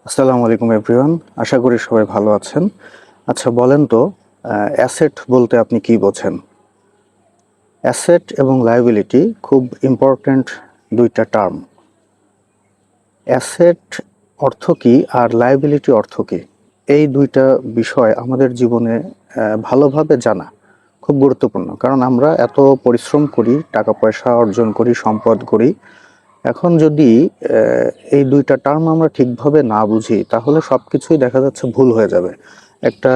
আসসালামু আলাইকুম এভরিওয়ান। আশা করি সবাই ভালো আছেন। আচ্ছা বলেন তো, অ্যাসেট বলতে আপনি কি বোঝেন? অ্যাসেট এবং লায়াবিলিটি খুব ইম্পর্ট্যান্ট দুইটা টার্ম। অ্যাসেট অর্থ কি আর লায়াবিলিটি অর্থ কি? এই দুইটা বিষয় আমাদের জীবনে ভালোভাবে জানা খুব গুরুত্বপূর্ণ। কারণ আমরা এত পরিশ্রম করি, টাকা পয়সা অর্জন করি, সম্পদ করি। এখন যদি এই দুইটা টার্ম আমরা ঠিকভাবে না বুঝি, তাহলে সবকিছুই দেখা যাচ্ছে ভুল হয়ে যাবে। একটা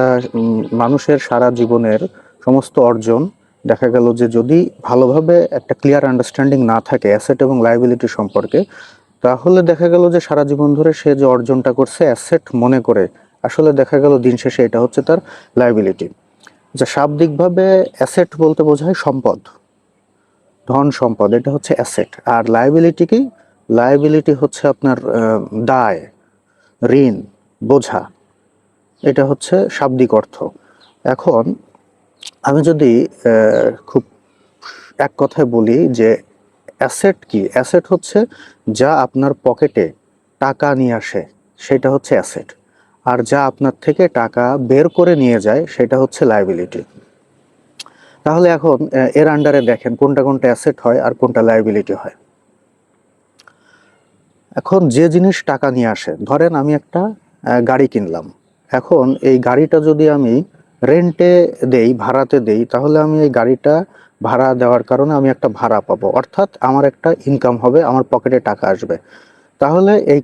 মানুষের সারা জীবনের সমস্ত অর্জন দেখা গেল যে যদি ভালোভাবে একটা ক্লিয়ার আন্ডারস্ট্যান্ডিং না থাকে অ্যাসেট এবং লায়াবিলিটি সম্পর্কে, তাহলে দেখা গেল যে সারা জীবন ধরে সে যে অর্জনটা করছে অ্যাসেট মনে করে, আসলে দেখা গেল দিন শেষে এটা হচ্ছে তার লায়াবিলিটি। যা শাব্দিকভাবে অ্যাসেট বলতে বোঝায় সম্পদ, ধন সম্পদ, এটা হচ্ছে অ্যাসেট। আর লায়াবিলিটি কি? লায়াবিলিটি হচ্ছে আপনার দায়, ঋণ, বোঝা। এটা হচ্ছে শাব্দিক অর্থ। এখন আমি যদি খুব এক কথায় বলি যে অ্যাসেট কি, অ্যাসেট হচ্ছে যা আপনার পকেটে টাকা নিয়ে আসে, সেটা হচ্ছে অ্যাসেট। আর যা আপনার থেকে টাকা বের করে নিয়ে যায় সেটা হচ্ছে লায়াবিলিটি। তাহলে এখন এর আন্ডারে দেখেন কোনটা কোনটা অ্যাসেট হয় আর কোনটা লায়াবিলিটি হয়। এখন যে জিনিস টাকা নিয়ে আসে, ধরেন আমি একটা গাড়ি কিনলাম। এখন এই গাড়িটা যদি আমি রেন্টে দেই, ভাড়াতে দেই, তাহলে আমি এই গাড়িটা ভাড়া দেওয়ার কারণে আমি একটা ভাড়া পাবো, অর্থাৎ আমার একটা ইনকাম হবে, আমার পকেটে টাকা আসবে। তাহলে এই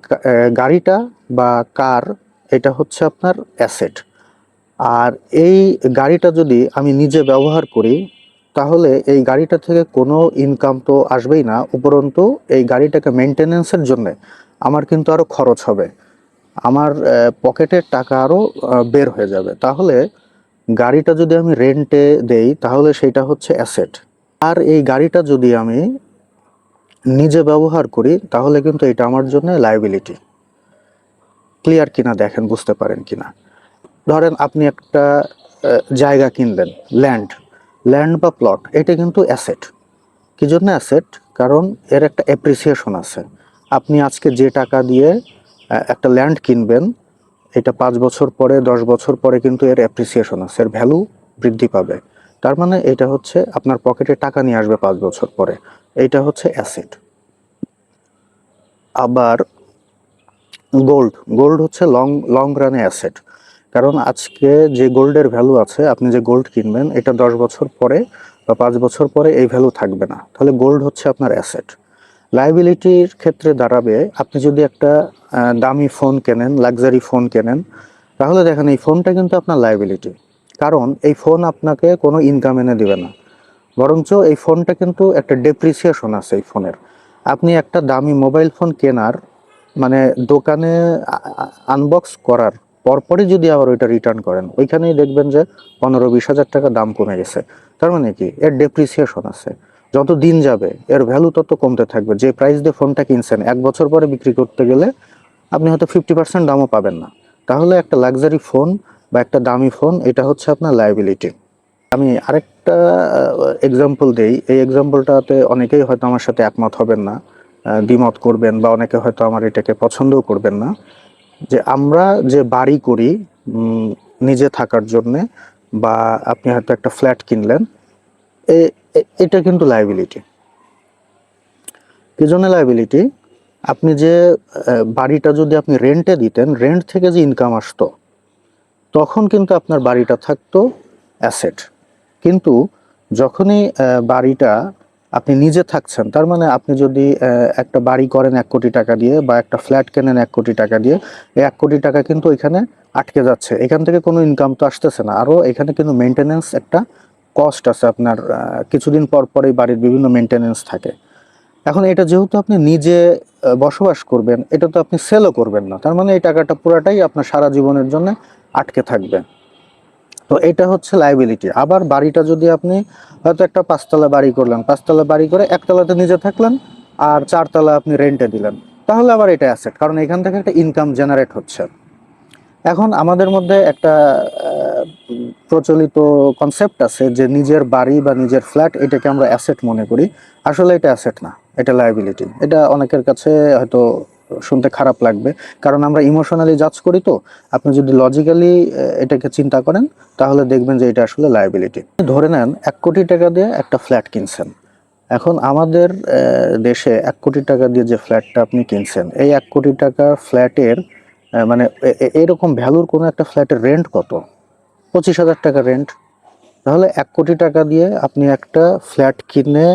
গাড়িটা বা কার, এটা হচ্ছে আপনার অ্যাসেট। আর এই গাড়িটা যদি আমি নিজে ব্যবহার করি, তাহলে এই গাড়িটা থেকে কোনো ইনকাম তো আসবেই না, উপরন্তু এই গাড়িটাকে মেনটেনেন্সের জন্য আমার কিন্তু আরও খরচ হবে, আমার পকেটের টাকা আরও বের হয়ে যাবে। তাহলে গাড়িটা যদি আমি রেন্টে দেই, তাহলে সেটা হচ্ছে অ্যাসেট। আর এই গাড়িটা যদি আমি নিজে ব্যবহার করি, তাহলে কিন্তু এটা আমার জন্য লায়াবিলিটি। ক্লিয়ার কিনা দেখেন, বুঝতে পারেন কিনা। ধরেন আপনি একটা জায়গা কিনলেন, ল্যান্ড, ল্যান্ড বা প্লট, এটা কিন্তু অ্যাসেট। কি জন্য অ্যাসেট? কারণ এর একটা অ্যাপ্রিসিয়েশন আছে। আপনি আজকে যে টাকা দিয়ে একটা ল্যান্ড কিনবেন, এটা 5 বছর পরে, 10 বছর পরে কিন্তু এর অ্যাপ্রিসিয়েশন আছে, এর ভ্যালু বৃদ্ধি পাবে। তার মানে এটা হচ্ছে আপনার পকেটে টাকা নিয়ে আসবে 5 বছর পরে, এইটা হচ্ছে অ্যাসেট। আবার গোল্ড, গোল্ড হচ্ছে লং লং রানে অ্যাসেট। কারণ আজকে যে গোল্ডের ভ্যালু আছে, আপনি যে গোল্ড কিনবেন, এটা 10 বছর পরে বা 5 বছর পরে এই ভ্যালু থাকবে না, তাহলে গোল্ড হচ্ছে আপনার অ্যাসেট। লায়াবিলিটির ক্ষেত্রে দাঁড়াবে, আপনি যদি একটা দামি ফোন কেনেন, লাক্সারি ফোন কেনেন, তাহলে দেখেন এই ফোনটা কিন্তু আপনার লায়াবিলিটি। কারণ এই ফোন আপনাকে কোনো ইনকাম এনে দিবে না, বরঞ্চ এই ফোনটা কিন্তু একটা ডেপ্রিসিয়েশন আছে এই ফোনের। আপনি একটা দামি মোবাইল ফোন কেনার মানে দোকানে আনবক্স করার পরপরই যদি আবার ওইটা রিটার্ন করেন, ওইখানেই দেখবেন যে 15-20 হাজার টাকা দাম কমে গেছে। তার মানে কি? এর ডেপ্রিসিয়েশন আছে। যত দিন যাবে এর ভ্যালু তত কমতে থাকবে। যে প্রাইস দিয়ে ফোনটা কিনছেন, 1 বছর পরে বিক্রি করতে গেলে আপনি হয়তো 50% দামও পাবেন না। তাহলে একটা লাক্সারি ফোন বা একটা দামি ফোন, এটা হচ্ছে আপনার লায়াবিলিটি। আমি আরেকটা এক্সাম্পল দেই। এই এক্সাম্পলটাতে অনেকেই হয়তো আমার সাথে একমত হবেন না, দ্বিমত করবেন, বা অনেকে হয়তো আমার এটাকে পছন্দও করবেন না। যে আমরা যে বাড়ি করি নিজে থাকার জন্যে, বা আপনি হয়তো একটা ফ্ল্যাট কিনলেন, এটা কিন্তু লায়াবিলিটি। কি জন্য লায়াবিলিটি? আপনি যে বাড়িটা যদি আপনি রেন্টে দিতেন, রেন্ট থেকে যে ইনকাম আসতো, তখন কিন্তু আপনার বাড়িটা থাকতো অ্যাসেট। কিন্তু যখনই বাড়িটা আপনি নিজে থাকছেন, তার মানে আপনি যদি একটা বাড়ি করেন 1 কোটি টাকা দিয়ে, বা একটা ফ্ল্যাট কেনেন 1 কোটি টাকা দিয়ে, এই 1 কোটি টাকা কিন্তু এখানে আটকে যাচ্ছে, এখান থেকে কোনো ইনকাম তো আসতেছে না। আরও এখানে কিন্তু মেনটেনেন্স একটা কস্ট আছে আপনার, কিছুদিন পর পরই বাড়ির বিভিন্ন মেনটেনেন্স থাকে। এখন এটা যেহেতু আপনি নিজে বসবাস করবেন, এটা তো আপনি সেলও করবেন না, তার মানে এই টাকাটা পুরাটাই আপনার সারা জীবনের জন্য আটকে থাকবে। তো এটা হচ্ছে লায়াবিলিটি। আবার বাড়িটা যদি আপনি হয়তো একটা 5 তলা বাড়ি করলেন, 5 তলা বাড়ি করে 1 তলাতে নিজে থাকলেন আর 4 তলা আপনি রেন্টে দিলেন, তাহলে আবার এটা অ্যাসেট, কারণ এখান থেকে একটা ইনকাম জেনারেট হচ্ছে। এখন আমাদের মধ্যে একটা প্রচলিত কনসেপ্ট আছে যে নিজের বাড়ি বা নিজের ফ্ল্যাট, এটাকে আমরা অ্যাসেট মনে করি। আসলে এটা অ্যাসেট না, এটা লায়াবিলিটি। এটা অনেকের কাছে হয়তো শুনতে খারাপ লাগবে, কারণ আমরা ইমোশনালি জাজ করি। তো আপনি যদি লজিক্যালি এটাকে চিন্তা করেন তাহলে দেখবেন যে এটা আসলে লায়াবিলিটি। ধরে নেন 1 কোটি টাকা দিয়ে একটা ফ্ল্যাট কিনছেন। এখন আমাদের দেশে 1 কোটি টাকা দিয়ে যে ফ্ল্যাটটা আপনি কিনছেন, এই 1 কোটি টাকার ফ্ল্যাটের মানে এরকম ভ্যালুর কোনো একটা ফ্ল্যাটের রেন্ট কত? 25,000 টাকা রেন্ট। তাহলে 1 কোটি টাকা দিয়ে আপনি একটা ফ্ল্যাট কিনে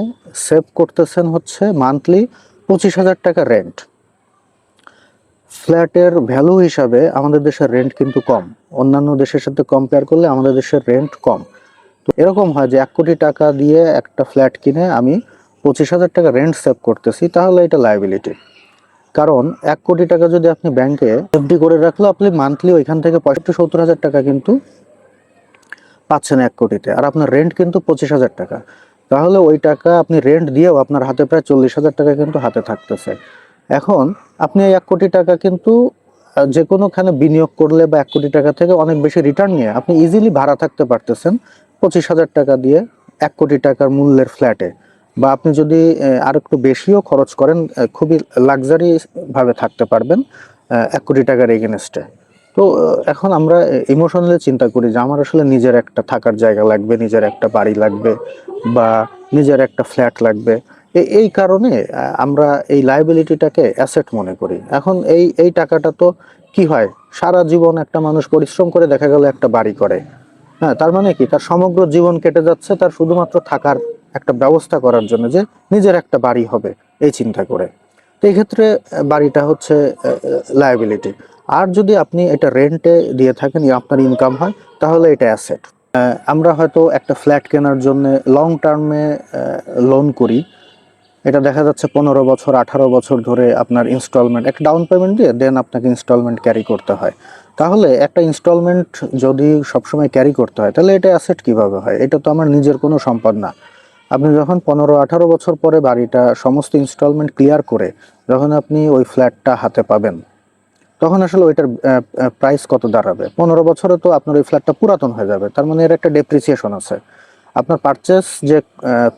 সেভ করতেছেন হচ্ছে মান্থলি 25,000 টাকা রেন্ট। ফ্ল্যাটের ভ্যালু হিসাবে আমাদের দেশের রেন্ট কিন্তু কম, অন্যান্য দেশের সাথে কম্পেয়ার করলে আমাদের দেশের রেন্ট কম। তো এরকম হয় যে 1 কোটি টাকা দিয়ে একটা ফ্ল্যাট কিনে আমি 25,000 টাকা রেন্ট সেভ করতেছি, তাহলে এটা লায়াবিলিটি। কারণ 1 কোটি টাকা যদি আপনি ব্যাংকে এফডি করে রাখলো, আপনি মান্থলি ওইখান থেকে 65-70 হাজার টাকা কিন্তু পাচ্ছেন 1 কোটিতে, আর আপনার রেন্ট কিন্তু 25,000 টাকা। তাহলে ওই টাকা আপনি রেন্ট দিয়েও আপনার হাতে প্রায় 40,000 টাকা কিন্তু হাতে থাকতেছে। এখন আপনি এই 1 কোটি টাকা কিন্তু যে কোনোখানে বিনিয়োগ করলে বা 1 কোটি টাকা থেকে অনেক বেশি রিটার্ন নিয়ে আপনি ইজিলি ভাড়া থাকতে পারতেছেন 25,000 টাকা দিয়ে 1 কোটি টাকার মূল্যের ফ্ল্যাটে। বা আপনি যদি আর একটু বেশিও খরচ করেন, খুবই লাক্সারি ভাবে থাকতে পারবেন 1 কোটি টাকার এগেনস্টে। তো এখন আমরা ইমোশনালি চিন্তা করি যে আমার আসলে নিজের একটা থাকার জায়গা লাগবে, নিজের একটা বাড়ি লাগবে, বা নিজের একটা ফ্ল্যাট লাগবে। এই কারণে আমরা এই লায়াবিলিটিটাকে অ্যাসেট মনে করি। এখন এই টাকাটা তো কি হয়, সারা জীবন একটা মানুষ পরিশ্রম করে দেখা গেল একটা বাড়ি করে, হ্যাঁ, তার মানে কি তার সমগ্র জীবন কেটে যাচ্ছে তার শুধুমাত্র থাকার একটা ব্যবস্থা করার জন্য, যে নিজের একটা বাড়ি হবে এই চিন্তা করে। তো এই ক্ষেত্রে বাড়িটা হচ্ছে লায়াবিলিটি। আর যদি আপনি এটা রেন্টে দিয়ে থাকেন, আপনার ইনকাম হয়, তাহলে এটা অ্যাসেট। আমরা হয়তো একটা ফ্ল্যাট কেনার জন্য লং টার্মে লোন করি। এটা দেখা যাচ্ছে 15 বছর 18 বছর ধরে আপনার ইনস্টলমেন্ট, একটা ডাউন পেমেন্ট দিয়ে দেন আপনাকে ইনস্টলমেন্ট ক্যারি করতে হয়। তাহলে একটা ইনস্টলমেন্ট যদি সবসময় ক্যারি করতে হয়, তাহলে এটা অ্যাসেট কিভাবে হয়? এটা তো আমার নিজের কোনো সম্পদ না। আপনি যখন 15-18 বছর পরে বাড়িটা সমস্ত ইনস্টলমেন্ট ক্লিয়ার করে যখন আপনি ওই ফ্ল্যাটটা হাতে পাবেন, তখন আসলে ওইটার প্রাইস কত দাঁড়াবে? 15 বছরে তো আপনার ওই ফ্ল্যাটটা পুরাতন হয়ে যাবে, তার মানে এর একটা ডেপ্রিসিয়েশন আছে। আপনার পারচেস যে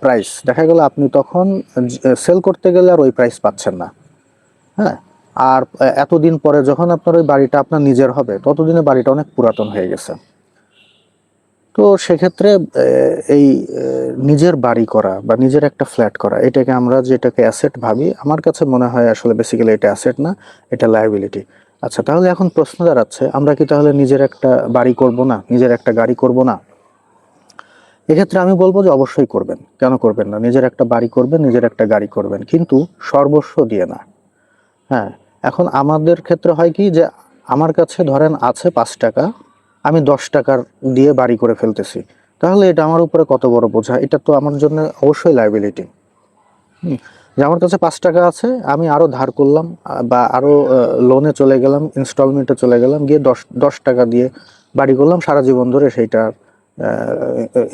প্রাইস, দেখা গেল আপনি তখন সেল করতে গেলে আর ওই প্রাইস পাচ্ছেন না, হ্যাঁ। আর এতদিন পরে যখন আপনার ওই বাড়িটা আপনার নিজের হবে, ততদিনে বাড়িটা অনেক পুরাতন হয়ে গেছে। তো সেক্ষেত্রে এই নিজের বাড়ি করা বা নিজের একটা ফ্ল্যাট করা, এটাকে আমরা যেটাকে অ্যাসেট ভাবি, আমার কাছে মনে হয় আসলে বেসিক্যালি এটা অ্যাসেট না, এটা লায়াবিলিটি। আচ্ছা, তাহলে এখন প্রশ্ন দাঁড়াচ্ছে, আমরা কি তাহলে নিজের একটা বাড়ি করব না, নিজের একটা গাড়ি করব না? এক্ষেত্রে আমি বলবো যে অবশ্যই করবেন, কেন করবেন না? নিজের একটা বাড়ি করবেন, নিজের একটা গাড়ি করবেন, কিন্তু সর্বস্ব দিয়ে না। হ্যাঁ, এখন আমাদের ক্ষেত্রে হয় কি যে আমার কাছে ধরেন আছে 5 টাকা, আমি 10 টাকার দিয়ে বাড়ি করে ফেলতেছি, তাহলে এটা আমার উপরে কত বড় বোঝা? এটা তো আমার জন্য অবশ্যই লায়াবিলিটি। যে আমার কাছে 5 টাকা আছে, আমি আরো ধার করলাম, বা আরো লোনে চলে গেলাম, ইনস্টলমেন্টে চলে গেলাম, গিয়ে দশ দশ টাকা দিয়ে বাড়ি করলাম, সারা জীবন ধরে সেইটা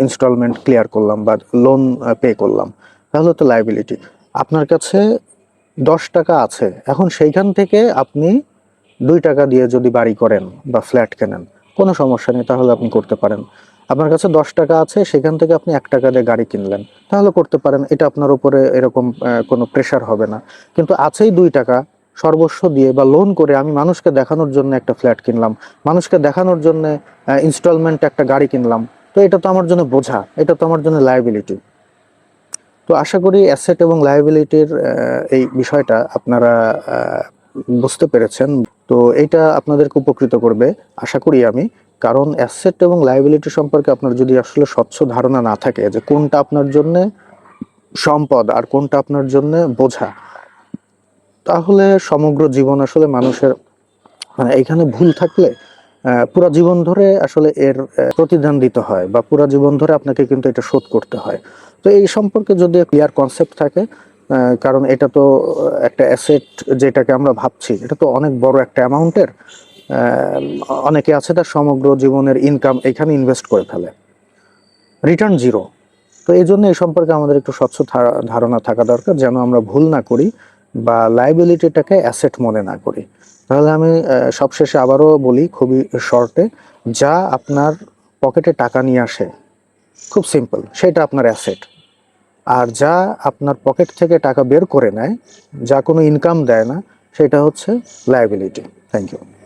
ইনস্টলমেন্ট ক্লিয়ার করলাম বা লোন পে করলাম, তাহলে তো লায়াবিলিটি। আপনার কাছে 10 টাকা আছে, এখন সেইখান থেকে আপনি 2 টাকা দিয়ে যদি বাড়ি করেন বা ফ্ল্যাট কেনেন, কোনো সমস্যা নেই, তাহলে আপনি করতে পারেন। আপনার কাছে 10 টাকা আছে, সেখান থেকে আপনি 1 টাকা দিয়ে গাড়ি কিনলেন, তাহলে করতে পারেন, এটা আপনার উপরে এরকম কোনো প্রেশার হবে না। কিন্তু আছেই 2 টাকা, সর্বস্ব দিয়ে বা লোন করে আমি মানুষকে দেখানোর জন্য একটা ফ্ল্যাট কিনলাম, মানুষকে দেখানোর জন্য ইনস্টলমেন্ট একটা গাড়ি কিনলাম, তো এটা তো আমার জন্য বোঝা, এটা তো আমার জন্য লায়াবিলিটি। তো আশা করি অ্যাসেট এবং লায়াবিলিটির এই বিষয়টা আপনারা বুঝতে পেরেছেন। তো এটা আপনাদেরকে উপকৃত করবে আশা করি আমি। কারণ অ্যাসেট এবং লায়াবিলিটি সম্পর্কে আপনার যদি আসলে স্বচ্ছ ধারণা না থাকে যে কোনটা আপনার জন্য সম্পদ আর কোনটা আপনার জন্য বোঝা, তাহলে সমগ্র জীবন আসলে মানুষের মানে এখানে ভুল থাকলে পুরা জীবন ধরে আসলে এর প্রতিদান দিতে হয়, বা পুরা জীবন ধরে আপনাকে কিন্তু এটা শোধ করতে হয়। তো এই সম্পর্কে যদি ক্লিয়ার কনসেপ্ট থাকে, কারণ এটা তো একটা অ্যাসেট, যেটাকে আমরা ভাবছি এটা তো অনেক বড় একটা অ্যামাউন্টের। অনেকে আছে তার সমগ্র জীবনের ইনকাম এখানে ইনভেস্ট করে ফেলে, রিটার্ন জিরো। তো এই জন্য এই সম্পর্কে আমাদের একটু স্বচ্ছ ধারণা থাকা দরকার, যেন আমরা ভুল না করি বা লায়াবিলিটিটাকে অ্যাসেট মনে না করি। তাহলে আমি সবশেষে আবারও বলি খুবই শর্টে, যা আপনার পকেটে টাকা নিয়ে আসে, খুব সিম্পল, সেটা আপনার অ্যাসেট। আর যা আপনার পকেট থেকে টাকা বের করে নেয়, যা কোনো ইনকাম দেয় না, সেটা হচ্ছে লায়াবিলিটি। Thank you.